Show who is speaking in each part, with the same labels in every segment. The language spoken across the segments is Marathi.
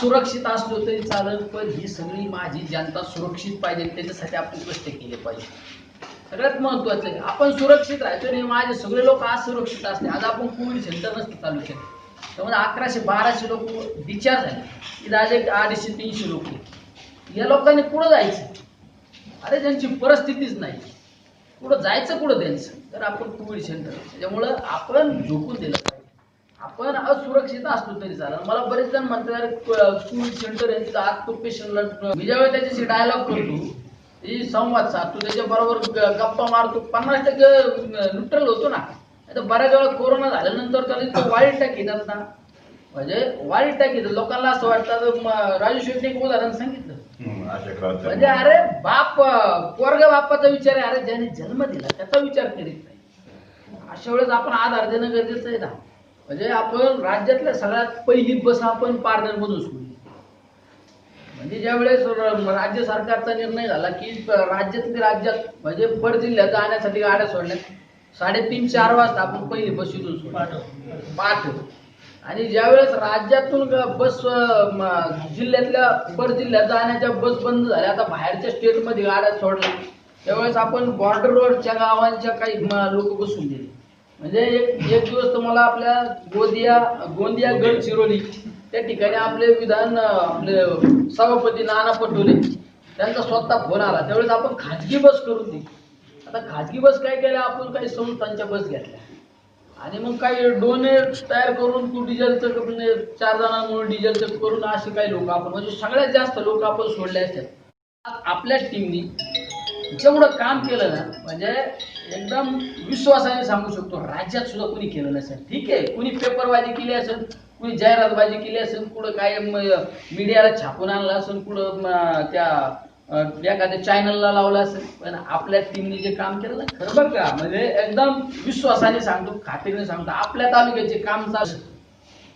Speaker 1: असुरक्षित असलो तरी चालेल, पण ही सगळी माझी जनता सुरक्षित पाहिजे, त्याच्यासाठी आपण कष्ट केले पाहिजे. सगळ्यात महत्वाचं आहे आपण सुरक्षित राहायचो नाही. माझे सगळे लोक असुरक्षित असते. आज आपण कोविड सेंटर नसतं चालू केलं, त्यामुळे 1100-1200 लोक डिस्चार्ज झाले. इथं आज 250-300 लोक. या लोकांनी पुढं जायचं. अरे ज्यांची परिस्थितीच नाही, पुढं जायचं कुठं त्यांचं, तर आपण कोविड सेंटर. त्याच्यामुळं आपण झोकून दिलं पाहिजे. आपण असुरक्षित असलो तरी चालेल. मला बरेच जण म्हणतात कोविड सेंटर आहे तिथं आत तो पेशंटला. मी ज्यावेळी त्याच्याशी डायलॉग करतो, संवाद साधतो, त्याच्याबरोबर गप्पा मारतो, 50% न्यूट्रल होतो ना. आता बऱ्याच वेळा कोरोना झाल्यानंतर त्याला वाईट टाक येतात ना, म्हणजे वाईट टाक येतात. लोकांना असं वाटतं, राजू शेट्टी एक उदाहरण सांगितलं, म्हणजे अरे बाप पोरगा बापाचा विचार आहे, अरे ज्याने जन्म दिला त्याचा विचार करीत नाही. अशा वेळेस आपण आधार देणं गरजेचं आहे ना. म्हणजे आपण राज्यातल्या सगळ्यात पहिली बस आपण पारनेरमधून सोडली. म्हणजे ज्यावेळेस राज्य सरकारचा निर्णय झाला की राज्यात म्हणजे पर जिल्ह्यात जाण्यासाठी गाड्या सोडल्या, 3:30-4 वाजता आपण पहिली बस इथून सोडली पाठ. आणि ज्यावेळेस राज्यातून बस जिल्ह्यातल्या पर जिल्ह्यात जाण्याच्या बस बंद झाल्या, आता बाहेरच्या स्टेटमध्ये गाड्या सोडल्या, त्यावेळेस आपण बॉर्डर रोडच्या गावांच्या काही लोक बसून दिले. म्हणजे एक दिवस तुम्हाला आपल्या गोंदिया गडचिरोली त्या ठिकाणी आपले आपले सभापती नाना पटोले त्यांचा स्वतः फोन आला. त्यावेळेस आपण खाजगी बस करून दिली. आता खाजगी बस काय केल्या, आपण काही संस्थांच्या बस घेतल्या आणि मग काही डोनेट तयार करून तू डिझेलचं 4 जणांमुळे डिझेलचं करून असे काही लोक आपण, म्हणजे सगळ्यात जास्त लोक आपण सोडले असतात. आपल्या टीमनी जेवढं काम केलं ना, म्हणजे एकदम विश्वासाने सांगू शकतो राज्यात सुद्धा कोणी केलं नसेल. ठीक आहे, कोणी पेपरबाजी केली असेल, कोणी जाहिरातबाजी केली असेल, कुठं काय मीडियाला छापून आणलं असेल, कुठं त्या एखाद्या चॅनलला लावलं असेल, पण आपल्या टीमने जे काम केलं ना, खरं बरं का, म्हणजे एकदम विश्वासाने सांगतो, खात्रीने सांगतो, आपल्या तालुक्याचे काम चालू.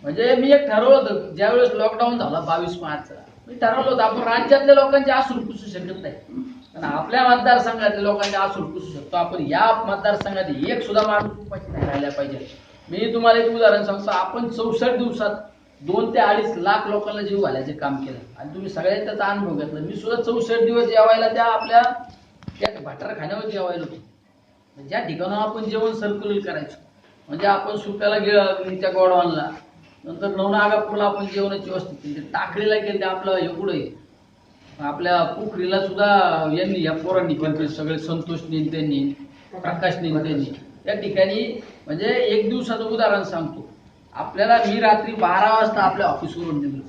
Speaker 1: म्हणजे मी एक ठरवलं होतं ज्यावेळेस लॉकडाऊन झाला 22 मार्चला, मी ठरवलं होतं आपण राज्यातल्या लोकांचे आसूड पुसू शकत नाही, पण आपल्या मतदारसंघातल्या लोकांचे आसूड पुसू शकतो आपण. या मतदारसंघात एक सुद्धा माणूस उपाशी नाही राहिला पाहिजे. मी तुम्हाला एक उदाहरण सांगतो, आपण 64 दिवसात 2 ते 2.5 लाख लोकांना जीव घालायचे काम केलं आणि तुम्ही सगळ्यांनी त्याचा अनुभव घेतला. मी सुद्धा 64 दिवस जेवायला त्या आपल्या त्या भाटारखान्यावर जेवायला होतो, ज्या ठिकाणी आपण जेवण सर्क्युलेट करायचो. म्हणजे आपण सुप्याला गेलं त्या गोडवानला, नंतर नवनागापूरला आपण जेवणाची व्यवस्था केली, टाकळीला केली, आपलं हे पुढे आपल्या पोखरीला सुद्धा यांनी या पोरांनी केलं, सगळे संतोष नेत्यांनी, प्रकाश नेत्यांनी त्या ठिकाणी. म्हणजे एक दिवसाचं उदाहरण सांगतो, आपल्याला मी रात्री 12 वाजता आपल्या ऑफिसवरून निघलो.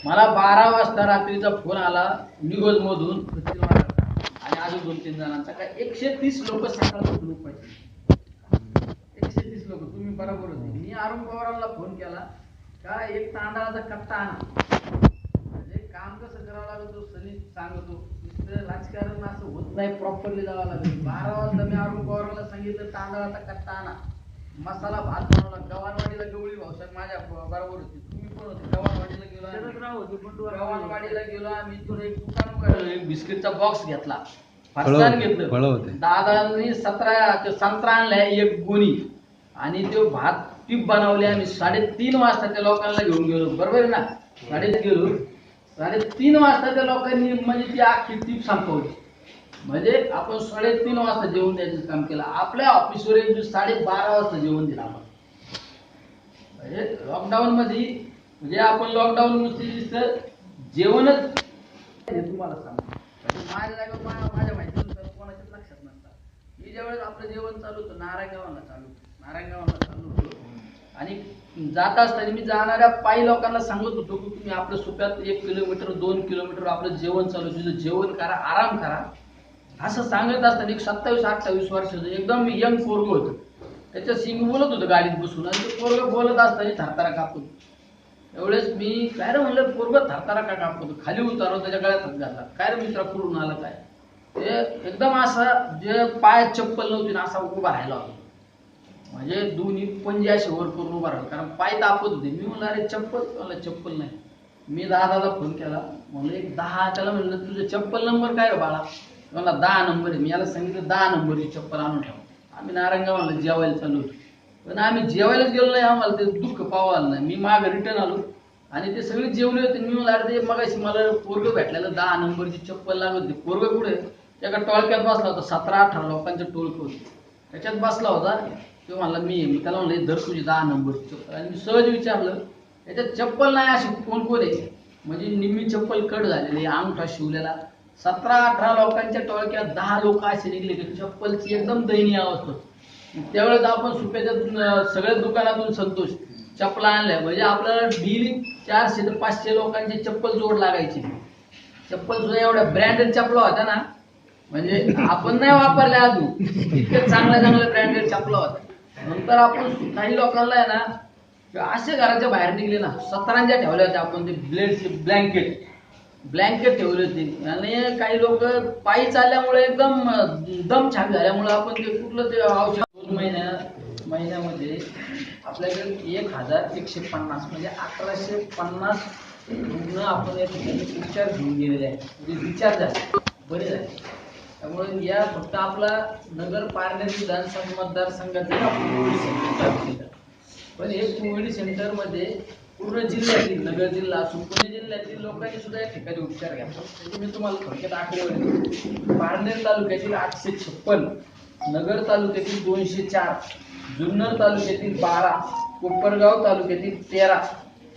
Speaker 1: मला 12 वाजता रात्रीचा फोन आला निगोज मधून आणि अजून 2-3 जणांचा, काय 130 लोक सकाळचा ग्रुप पाहिजे. 130 लोक, तुम्ही बरोबर होते. मी अरुण पवारांना फोन केला का एक तांदळाचा कट्टा आणा, म्हणजे काम कसं करावं लागतो सनी सांगतो, राजकारण असं होत नाही, प्रॉपरली जावं लागेल. 12 वाजता मी अरुण पवारांना सांगितलं तांदळाचा कट्टा आणा, मसाला भात बनवला. गव्हाणवाडीला गवळी भाऊसाहेब माझ्या बरोबर होती, तुम्ही पण होते. गव्हाणवाडीला गेलो आम्ही, इथून एक दुकान उघडलं, एक बिस्किटचा बॉक्स घेतला, फरसाण घेतलं, दादांनी 17 संत्रा आणल्या, एक गोणी, आणि तो भात टीप बनवली. आम्ही 3:30 वाजता त्या लोकांना घेऊन गेलो, बरोबर आहे ना, 3:30 वाजता त्या लोकांनी म्हणजे ती आखी टीप संपवली. म्हणजे आपण 3:30 वाजता जेवण द्यायचं काम केलं. आपल्या ऑफिसवर 12:30 वाजता जेवण दिलं आपण. म्हणजे लॉकडाऊन मध्ये, म्हणजे आपण लॉकडाऊन नुसतं जेवणच तुम्हाला सांगतो. माझ्या जागेवर माझ्या माहितीनुसार कोणाच्याच लक्षात नसतात. मी ज्यावेळेस आपलं जेवण चालू होतं नारायणगावाला चालू होतो आणि जात असताना मी जाणाऱ्या पायी लोकांना सांगत होतो की तुम्ही आपल्या सोप्यात 1 किलोमीटर 2 किलोमीटर आपलं जेवण चालू, तुझं जेवण करा, आराम करा, असं सांगत असताना एक 27-28 वर्षाचं एकदम यंग पोरग होतं, त्याच्याशी मी बोलत होतो गाडीत बसून, आणि ते पोरग बोलत असताना थरथरा कापून. एवढेच मी काय रे म्हणलं, पोरग थरथरा का कापतो, खाली उतारलो, त्याच्या गळ्यात हात घातला, काय रे मित्रा कुठून आला काय. ते एकदम असं जे पायात चप्पल नव्हती ना असा उभा राहायला होता, म्हणजे दोन्ही पंजे असे वर करून उभा राहिला, कारण पाय तापत होते. मी म्हणलं अरे चप्पल, मला चप्पल नाही. मी दादाला फोन केला, म्हणलं एक 10, त्याला म्हणलं तुझं चप्पल नंबर काय रे बाळा, मला 10 नंबर आहे. मी याला सांगितलं 10 नंबरची चप्पल आणून ठेवा. आम्ही नारायणगावाला जेवायला चालू होतो, पण आम्ही जेवायलाच गेलो नाही, आम्हाला ते दुःख पावायला नाही. मी मागं रिटर्न आलो, आणि ते सगळे जेवले होते. मी म्हणलं अरे ते मगाशी मला पोरग भेटलेलं 10 नंबरची चप्पल लागत होती. पोरग कुठे एका टोळक्यात बसला होता, 17-18 लोकांचं टोळकं होतं, त्याच्यात बसला होता. तो म्हणला मी त्याला म्हणलं धर तुझी 10 नंबरची चप्पल. आणि मी सहज विचारलं त्याच्यात चप्पल नाही अशी कोण कोण आहे, म्हणजे निम्मी चप्पल कट झालेली, अंगठा शिवलेला. 17-18 लोकांच्या टोळक्यात 10 लोक असे निघले की चप्पलची एकदम दयनीय अवस्था होती. त्यावेळेस आपण सुप्याच्या सगळ्या दुकानातून संतोष चप्पला आणल्या, म्हणजे आपल्याला डेली 400 ते 500 लोकांची चप्पल जोड लागायची. चप्पल सुद्धा एवढ्या ब्रँडेड चपला होत्या ना, म्हणजे आपण नाही वापरल्या अजून, इतके चांगल्या ब्रँडेड चपला होत्या. नंतर आपण काही लोकांना आहे ना असे घराच्या बाहेर निघले ना, 17 ठेवल्या होत्या आपण ते ब्लेडचे ब्लँकेट ठेवले होते. आणि काही लोक पायी चालल्यामुळे एकदम दम छान झाल्यामुळे आपण ते कुठलं ते औषध 2 महिन्यामध्ये आपल्याकडे 1150 म्हणजे 1150 रुग्ण आपण या ठिकाणी उपचार घेऊन गेलेले आहेत, म्हणजे विचार झाले, बरे झाले. त्यामुळे या फक्त आपला नगर पारनेर विधानसभा मतदारसंघाचे आपण कोविड सेंटर चालू केलं. पण हे कोविड सेंटरमध्ये पूर्ण जिल्ह्यातील, नगर जिल्हा असो पुणे जिल्ह्यातील लोकांनी सुद्धा या ठिकाणी उपचार घ्यावा. त्याची मी तुम्हाला थोडक्यात आकडेवारी, पारनेर तालुक्यातील 856, नगर तालुक्यातील 204, जुन्नर तालुक्यातील 12, कोपरगाव तालुक्यातील 13,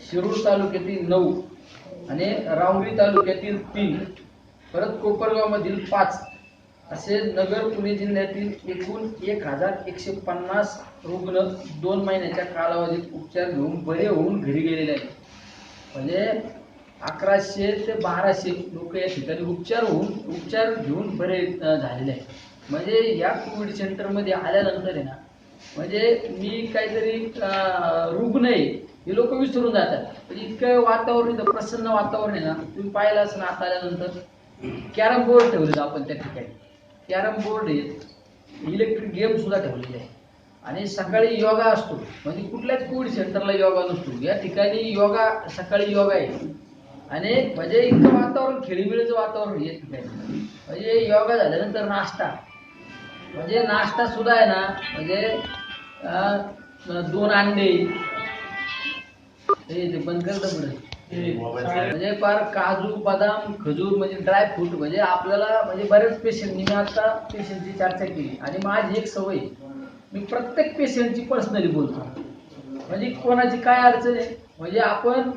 Speaker 1: शिरूर तालुक्यातील 9 आणि राहुरी तालुक्यातील 3, परत कोपरगाव मधील 5 असे नगर पुणे जिल्ह्यातील एकूण 1150 रुग्ण 2 महिन्याच्या कालावधीत उपचार घेऊन बरे होऊन घरी गेलेले आहेत. म्हणजे 1100 ते 1200 लोक या ठिकाणी उपचार घेऊन बरे झालेले आहेत. म्हणजे या कोविड सेंटरमध्ये आल्यानंतर आहे ना, म्हणजे मी काहीतरी रुग्ण आहे हे लोक विसरून जातात. म्हणजे इतकं वातावरण, इथं प्रसन्न वातावरण आहे ना. तुम्ही पाहिलं असं आता आल्यानंतर कॅरम बोर्ड ठेवलेत आपण त्या ठिकाणी, कॅरम बोर्ड आहेत, इलेक्ट्रिक गेम सुद्धा ठेवलेले आहे. आणि सकाळी योगा असतो, म्हणजे कुठल्याच कोविड सेंटरला योगा नसतो, या ठिकाणी योगा सकाळी योगा आहे. आणि म्हणजे इतकं वातावरण खेळीमेळीचं वातावरण या ठिकाणी. म्हणजे योगा झाल्यानंतर नाश्ता, म्हणजे नाश्ता सुद्धा आहे ना, म्हणजे 2 अंडे हे बंद करतं पुढे, म्हणजे फार काजू बदाम खजूर म्हणजे ड्रायफ्रूट. म्हणजे आपल्याला म्हणजे बरेच पेशंटनी, मी आता पेशंटची चर्चा केली आणि माझी एक सवय, मी प्रत्येक पेशंटची पर्सनली बोलतो. म्हणजे कोणाची काय अडचण आहे, म्हणजे आपण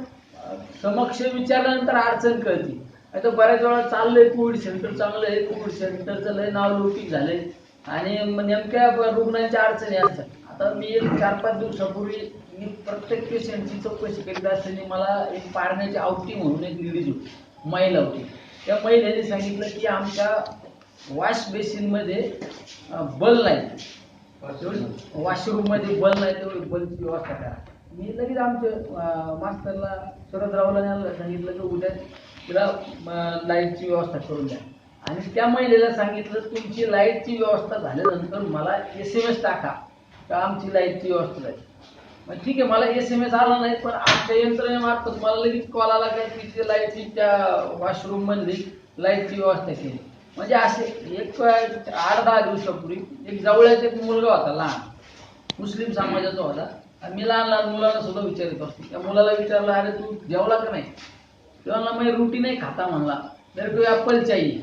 Speaker 1: समक्ष विचारल्यानंतर अडचण कळते. आता बऱ्याच वेळा चाललंय कोविड सेंटर चांगलं आहे, कोविड सेंटरचं लय नावलौकिक झालंय आणि नेमक्या रुग्णांच्या अडचणी असतात. आता मी 4-5 दिवसापूर्वी मी प्रत्येक पेशंटची चौकशी करीत असताना मला एक पारण्याची आवटी म्हणून एक लेडीज होती, महिला होती. त्या महिलेने सांगितलं की आमच्या वॉश बेसिनमध्ये बल नाही, वॉशरूममध्ये बल नाही, तेवढी बलची व्यवस्था करा. मी लगेच आमच्या मास्तरला शरदरावला सांगितलं की उद्या तिला लाईटची व्यवस्था करून द्या. आणि त्या महिलेला सांगितलं तुमची लाईटची व्यवस्था झाल्यानंतर मला SMS टाका का आमची लाईटची व्यवस्था झाली. मग ठीक आहे, मला SMS आला नाही, पण आमच्या यंत्रणेमार्फत मला लगेच कॉल आला काय तिथे लाईटची त्या वॉशरूम मधली लाईटची व्यवस्था केली. म्हणजे असे एक 8-10 दिवसापूर्वी एक जवळचा एक मुलगा होता, लहान मुस्लिम समाजाचा होता. आणि मी लहान मुलांना सुद्धा विचारित असतो. त्या मुलाला विचारलं अरे तू जेवला का नाही, तेव्हा मी रोटी नाही खाता म्हणला, तर तू ॲपल चाहिए.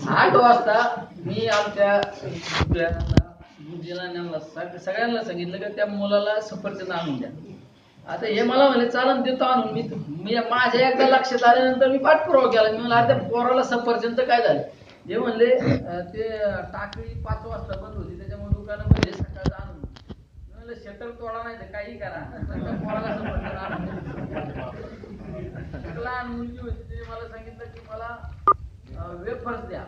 Speaker 1: 8 वाजता मी आमच्या सगळ्यांना सांगितलं की त्या मुलाला सफरचंद आणून द्या. आता हे मला म्हणले चालन देतो आणून. मी माझ्या एकदा लक्षात आल्यानंतर मी पाठपुरावा केला. मी म्हणलं त्या पोराला सफरचंद काय झालं, जे म्हणले ते टाकळी 5 वाजता बंद होती त्याच्यामुळे दुकानामध्ये सकाळचं आणून. मी म्हणलं शटर तोडा नाही तर काही करा, पोराला सफरचंद आणून. लहान मुलगी होती तिने मला सांगितलं की मला वेफर्स द्या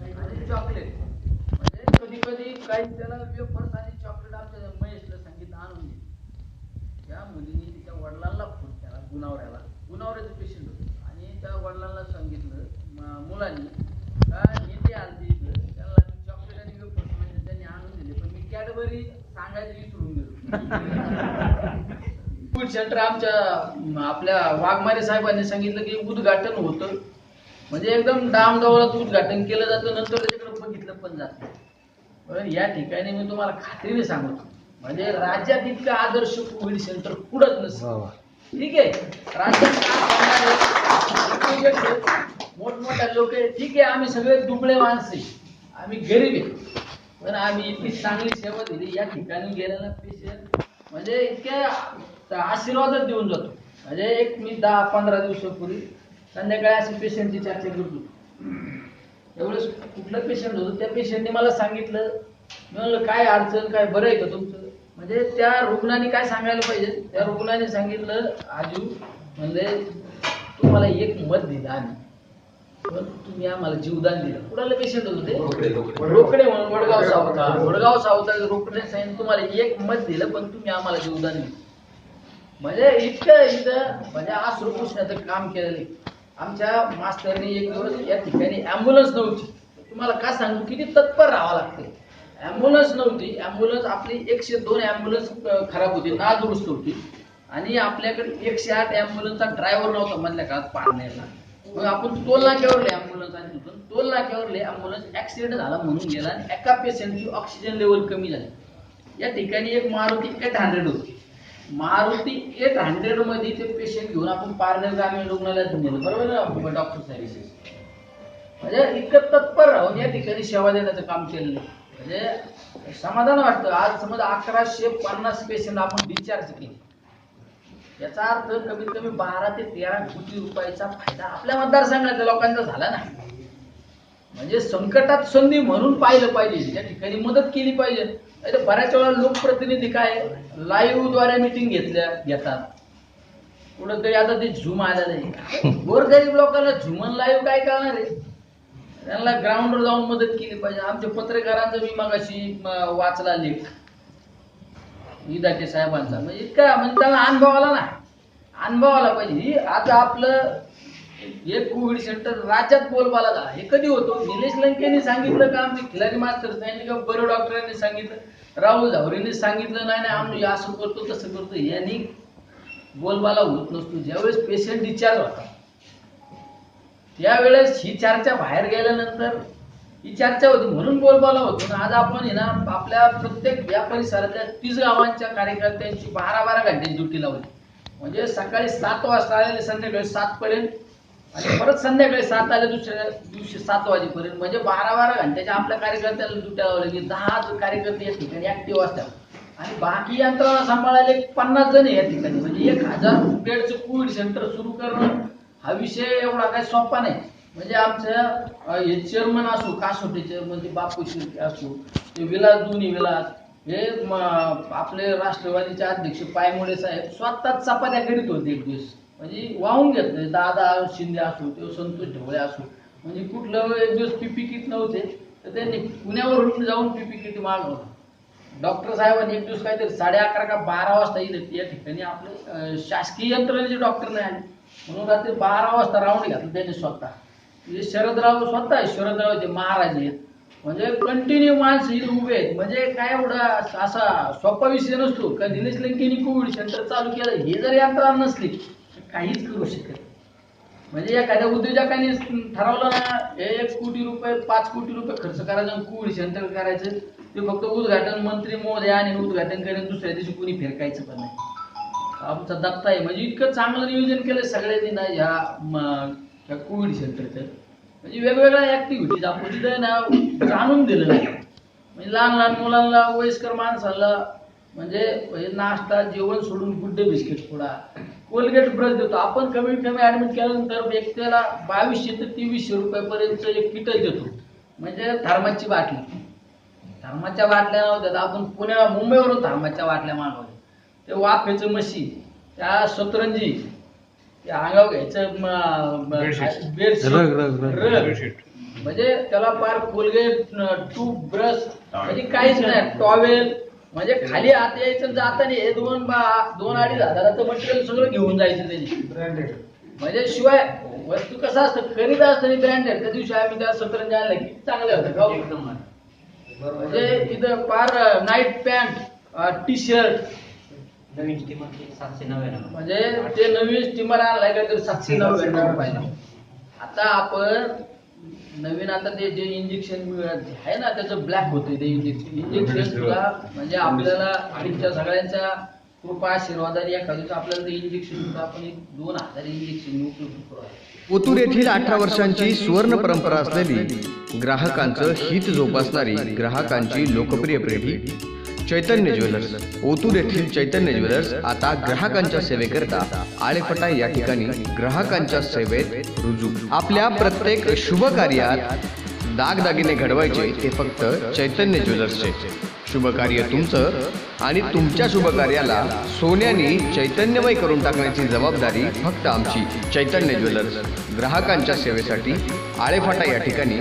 Speaker 1: आणि चॉकलेट. म्हणजे कधी कधी काही त्याला वेफर्स आणि चॉकलेट आमच्या महेशला सांगितलं आणून दे. त्या मुलीने तिच्या वडिलांना फोन केला, गुणावऱ्याचं पेशंट होतं, आणि त्या वडिलांना सांगितलं मुलांनी का नेते आलते इथं, त्यांना चॉकलेट आणि वेफर्स म्हणजे त्यांनी आणून दिले, पण मी कॅडबरी सांगायचं विसरून गेलो. फूड सेंटर आमच्या आपल्या वाघमारे साहेबांनी सांगितलं की उद्घाटन होतं, म्हणजे एकदम डामडौलात उद्घाटन केलं जातं, नंतर त्याच्याकडे बघितलं पण जातं. पण या ठिकाणी मी तुम्हाला खात्रीने सांगतो, म्हणजे राज्यात इतकं आदर्श कोविड सेंटर कुठंच नसतं. ठीक आहे, राज्यात काम करणारे मोठमोठ्या लोक आहे, ठीक आहे, आम्ही सगळे दुबळे माणसे, आम्ही गरीब आहे, पण आम्ही इतकी चांगली सेवा दिली. या ठिकाणी गेलेला पेशंट म्हणजे इतक्या आशीर्वादच देऊन जातो. म्हणजे एक मी 10-15 दिवसापूर्वी संध्याकाळी असे पेशंटची चर्चा करतो. एवढंच कुठलं पेशंट होतं, त्या पेशंटने मला सांगितलं, मी म्हणलं काय अडचण, काय बरं आहे का तुमचं? म्हणजे त्या रुग्णाने काय सांगायला पाहिजे, त्या रुग्णाने सांगितलं, आजू म्हणजे तुम्हाला एक मत दिलं आम्ही, पण तुम्ही आम्हाला जीवदान दिलं. कुणाला पेशंट होतं ते? रोकडे म्हणून वडगाव सावता रोकडे सांगितलं तुम्हाला एक मत दिलं, पण तुम्ही आम्हाला जीवदान दिलं. म्हणजे इतकं इथं म्हणजे आज सुरक्षितचं काम केलेलं. आमच्या मास्तरनी एक दिवस या ठिकाणी ॲम्ब्युलन्स नव्हती, तुम्हाला काय सांगू किती तत्पर राहावं लागते. ॲम्ब्युलन्स नव्हती, ॲम्ब्युलन्स आपली 102 ॲम्ब्युलन्स खराब होती, नादुरुस्त होती, आणि आपल्याकडे 108 ॲम्ब्युलन्सचा ड्रायव्हर नव्हता मधल्या काळात पाडण्याला. मग आपण टोल नाक्यावरले ॲम्ब्युलन्स आणि तिथून टोल नाक्यावरले ॲम्ब्युलन्स ॲक्सिडेंट झाला म्हणून गेला, आणि एका पेशंटची ऑक्सिजन लेवल कमी झाली. या ठिकाणी एक मारुती 800 होती, मारुती 800 मध्ये ते पेशंट घेऊन आपण पारनेर ग्रामीण रुग्णालयात नेलं, बरोबर ना डॉक्टर सर्व्हिसेस. म्हणजे इतकं तत्पर राहून या ठिकाणी सेवा देण्याचं काम केलेलं. म्हणजे समाधान वाटतं. आज समजा 1150 पेशंट आपण डिस्चार्ज केले, याचा अर्थ कमीत कमी 12 ते 13 कोटी रुपयाचा फायदा आपल्या मतदारसंघातल्या लोकांचा झाला ना. म्हणजे संकटात संधी म्हणून पाहिलं पाहिजे, त्या ठिकाणी मदत केली पाहिजे. नाही बऱ्याच वेळा लोकप्रतिनिधी काय लाईव्ह द्वारे मिटिंग घेतात, कुठंतरी आता ते झूम आलं नाही. गोरगरीब लोकांना झुमन लाईव्ह काय करणार आहे, त्यांना ग्राउंडवर जाऊन मदत केली पाहिजे. आमच्या पत्रकारांचा मी मगाशी वाचला लेख इदाटे साहेबांचा, म्हणजे इतका म्हणजे त्यांना अनुभव आला ना, अनुभव आला पाहिजे. आता आपलं एक कोविड सेंटर राज्यात बोलबाला झाला, हे कधी होतो? निलेश लंकेने सांगितलं का, आमचे खिलारी मास्तर सांगितलं का, बरं डॉक्टरांनी सांगितलं, राहुल झावरेंनी सांगितलं, नाही नाही आम्ही असं करतो तसं करतो, यांनी बोलबाला होत नसतो. ज्यावेळेस पेशंट डिस्चार्ज होता त्यावेळेस ही चर्चा बाहेर गेल्यानंतर ही चर्चा होती म्हणून बोलबाला होतो. आज आपण हे ना आपल्या प्रत्येक या परिसरातल्या 30 गावांच्या कार्यकर्त्यांची 12-12 घंटे ड्युटी लावली. म्हणजे सकाळी 7 वाजता आलेले संध्याकाळी 7 पर्यंत, आणि परत संध्याकाळी 7 आले दुसऱ्या दिवशी 7 वाजेपर्यंत. म्हणजे 12-12 घंट्याच्या आपल्या कार्यकर्त्याला ड्युट्या लावल्या की 10 कार्यकर्ते या ठिकाणी ऍक्टिव्ह असतात, आणि बाकी यंत्रणा सांभाळायला 50 जण या ठिकाणी. म्हणजे 1000 बेडचं कोविड सेंटर सुरू करणं हा विषय एवढा काही सोपा नाही. म्हणजे आमच्या हे चेअरमन असो, कासोटे चेअरमन ते बापू शिर्के असो, ते विलास दोन्ही विलास, हे आपले राष्ट्रवादीचे अध्यक्ष पायमुळे साहेब स्वतःच चपात्या करीत होते एक दिवस. म्हणजे वाहून घेतले. दादा शिंदे असो, ते संतोष ढवळे असो, म्हणजे कुठलं एक दिवस पीपी किट नव्हते तर त्यांनी पुण्यावरून जाऊन पीपी किट मागवलं. डॉक्टर साहेबांनी एक दिवस काहीतरी 11:30 का 12 वाजता येईल या ठिकाणी आपले शासकीय यंत्रणेचे डॉक्टर नाही आले म्हणून रात्री 12 वाजता राऊंड घातलं त्यांनी स्वतः. म्हणजे शरदराव स्वतः शरदराव ते महाराज आहेत, म्हणजे कंटिन्यू माणसं इथे उभे आहेत. म्हणजे काय एवढा असा सोपा विषय नसतो का. निलेश लंकेनी कोविड सेंटर चालू केलं, हे जर यंत्रणा नसली काहीच करू शकत. म्हणजे एखाद्या उद्योजकांनी ठरवलं ना 1 कोटी रुपये 5 कोटी रुपये खर्च करायचं कोविड सेंटर करायचं, ते फक्त उद्घाटन मंत्री महोदय आणि उद्घाटन करेन, दुसऱ्या दिवशी कोणी फिरकायचं पण नाही. आमचा दत्ता आहे, म्हणजे इतकं चांगलं नियोजन केलं सगळ्यांनी ना ह्या कोविड सेंटरचं. म्हणजे वेगवेगळ्या ऍक्टिव्हिटीज आपण तिथं ना जाणून दिलं नाही. म्हणजे लहान लहान मुलांना, वयस्कर माणसाला म्हणजे नाश्ता जेवण सोडून गुड्डे बिस्किट थोडा कोलगेट ब्रश देतो आपण. कमीत कमी ऍडमिट केल्यानंतर व्यक्तीला 2200 ते 2300 रुपयापर्यंत एक किट देतो. म्हणजे थर्मासची बाटली, थर्माच्या बाटल्या नव्हत्या, आपण मुंबईवरून थर्माच्या बाटल्या मागवल्या. ते वाफेचं मशीन, त्या सतरंजी, ते अंगावर घ्यायचं बेडशीट, म्हणजे त्याला पार कोलगेट, टूथ ब्रश, म्हणजे काहीच नाही, टॉवेल. म्हणजे खाली आत यायचं जाताना हे 2-2.5 हजाराचं मटेरियल सगळं घेऊन जायचं त्यांनी ब्रँडेड. म्हणजे शिवाय वस्तू कसं असतं खरेदी असतं ब्रँडेड. त्या दिवशी आम्ही त्या सतरंजी आणलं किती चांगलं होतं का एकदम. म्हणजे इथं पार नाईट पॅन्ट, टी शर्ट,
Speaker 2: नवीन स्टीमर 799,
Speaker 1: म्हणजे ते नवीन स्टीमर आणलाय का तर 799 पाहिजे. आता आपण नवीन आता ते जे इंजेक्शन आहे ना त्याचं ब्लॅक होतं ते इंजेक्शन सुद्धा. म्हणजे आपल्याला आमच्या सगळ्यांच्या कृपा आशीर्वादाने एखाद्या दिवशी आपल्याला ते इंजेक्शन होतं, आपण एक 2000 इंजेक्शन उपलब्ध करू आहे.
Speaker 3: ओतूर येथील 18 वर्षांची सुवर्ण परंपरा असलेली ग्राहकांचं हित जोपासणारी ग्राहकांची लोकप्रिय पेढी चैतन्य ज्वेलर्स. ओतूर येथील चैतन्य ज्वेलर्स आता ग्राहकांच्या सेवेकरता आळेफाटा या ठिकाणी ग्राहकांच्या सेवेत रुजू. आपल्या प्रत्येक शुभ कार्यात दागदागिने घडवायचे ते फक्त चैतन्य ज्वेलर्सचे. शुभ कार्य तुमचं आणि तुमच्या शुभ कार्याला सोन्याने चैतन्यमय करून टाकण्याची जबाबदारी फक्त आमची. चैतन्य ज्वेलर्स ग्राहकांच्या सेवेसाठी आळेफाटा या ठिकाणी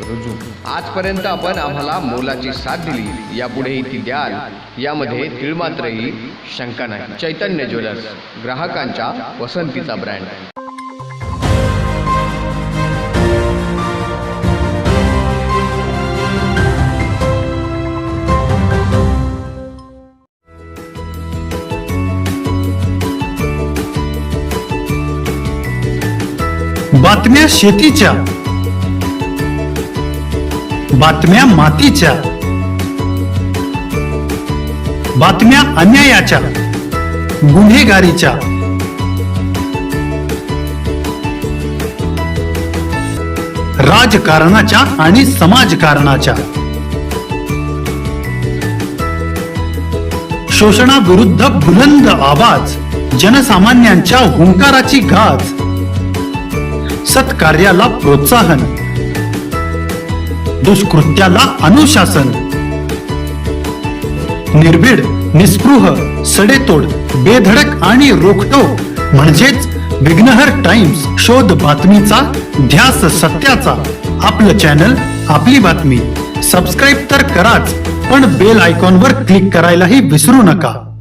Speaker 3: रुजू. आजपर्यंत आपण आम्हाला मोलाची साथ दिली, यापुढेही ती द्याल यामध्ये तिळमात्रही शंका नाही. चैतन्य ज्वेलर्स ग्राहकांच्या पसंतीचा ब्रँड.
Speaker 4: बातम्या शेतीच्या, बातम्या मातीच्या, बातम्या अन्यायाच्या, गुन्हेगारीच्या, राजकारणाच्या आणि समाजकारणाच्या, शोषणाविरुद्ध बुलंद आवाज, जनसामान्यांच्या हुंकाराची गाज, सत्कार्याला प्रोत्साहन, दुष्कृत्याला अनुशासन, निर्भीड, निस्पृह, सडेतोड, बेधडक आणि रोखठोक म्हणजेच विघ्नहर टाइम्स. शोध बातमीचा, ध्यास सत्याचा. आपलं चॅनल, आपली बातमी. सबस्क्राईब तर कराच, पण बेल आयकॉनवर क्लिक करायलाही विसरू नका.